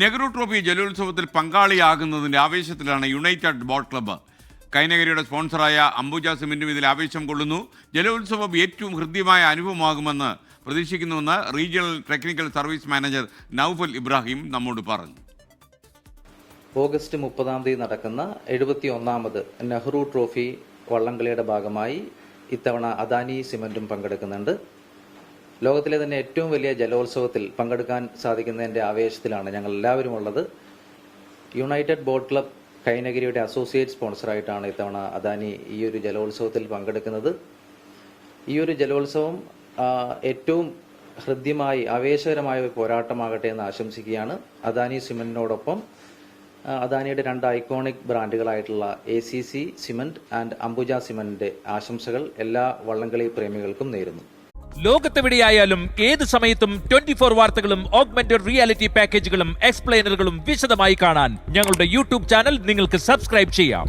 Nehru trophy ജലോത്സവത്തിൽ പങ്കാളിയാകുന്നതിന്റെ ആവേശത്തിലാണ് യുണൈറ്റഡ് ബോട്ട് ക്ലബ്ബ്. കൈനഗരിയുടെ സ്പോൺസറായ അംബുജ സിമന്റും ഇതിൽ ആവേശം കൊള്ളുന്നു. ജലോത്സവം ഏറ്റവും ഹൃദ്യമായ അനുഭവമാകുമെന്ന് പ്രതീക്ഷിക്കുന്നുവെന്ന് regional technical service manager Naufal Ibrahim നമ്മോട് പറഞ്ഞു. ഓഗസ്റ്റ് 30 നടക്കുന്ന 71ാമത് നെഹ്റു ട്രോഫി വള്ളംകളിയുടെ ഭാഗമായി ഇത്തവണ അദാനി സിമന്റും പങ്കെടുക്കുന്നുണ്ട്. ലോകത്തിലെ തന്നെ ഏറ്റവും വലിയ ജലോത്സവത്തിൽ പങ്കെടുക്കാൻ സാധിക്കുന്നതിൻ്റെ ആവേശത്തിലാണ് ഞങ്ങൾ എല്ലാവരും ഉള്ളത്. യുണൈറ്റഡ് ബോട്ട് ക്ലബ് കൈനഗിരിയുടെ അസോസിയേറ്റ് സ്പോൺസറായിട്ടാണ് ഇത്തവണ അദാനി ഈ ഒരു ജലോത്സവത്തിൽ പങ്കെടുക്കുന്നത്. ഈ ഒരു ജലോത്സവം ഏറ്റവും ഹൃദ്യമായി ആവേശകരമായ ഒരു പോരാട്ടമാകട്ടെ എന്ന് ആശംസിക്കുകയാണ്. അദാനി സിമന്റിനോടൊപ്പം അദാനിയുടെ 2 ഐക്കോണിക് ബ്രാൻഡുകളായിട്ടുള്ള ACC സിമന്റ് ആൻഡ് അംബുജ സിമന്റിന്റെ ആശംസകൾ എല്ലാ വള്ളംകളി പ്രേമികൾക്കും നേരുന്നു. ലോകത്തെവിടെയായാലും ഏത് സമയത്തും 24 വാർത്തകളും ഓഗ്മെന്റഡ് റിയാലിറ്റി പാക്കേജുകളും എക്സ്പ്ലെയിനറുകളും വിശദമായി കാണാൻ ഞങ്ങളുടെ യൂട്യൂബ് ചാനൽ നിങ്ങൾക്ക് സബ്സ്ക്രൈബ് ചെയ്യാം.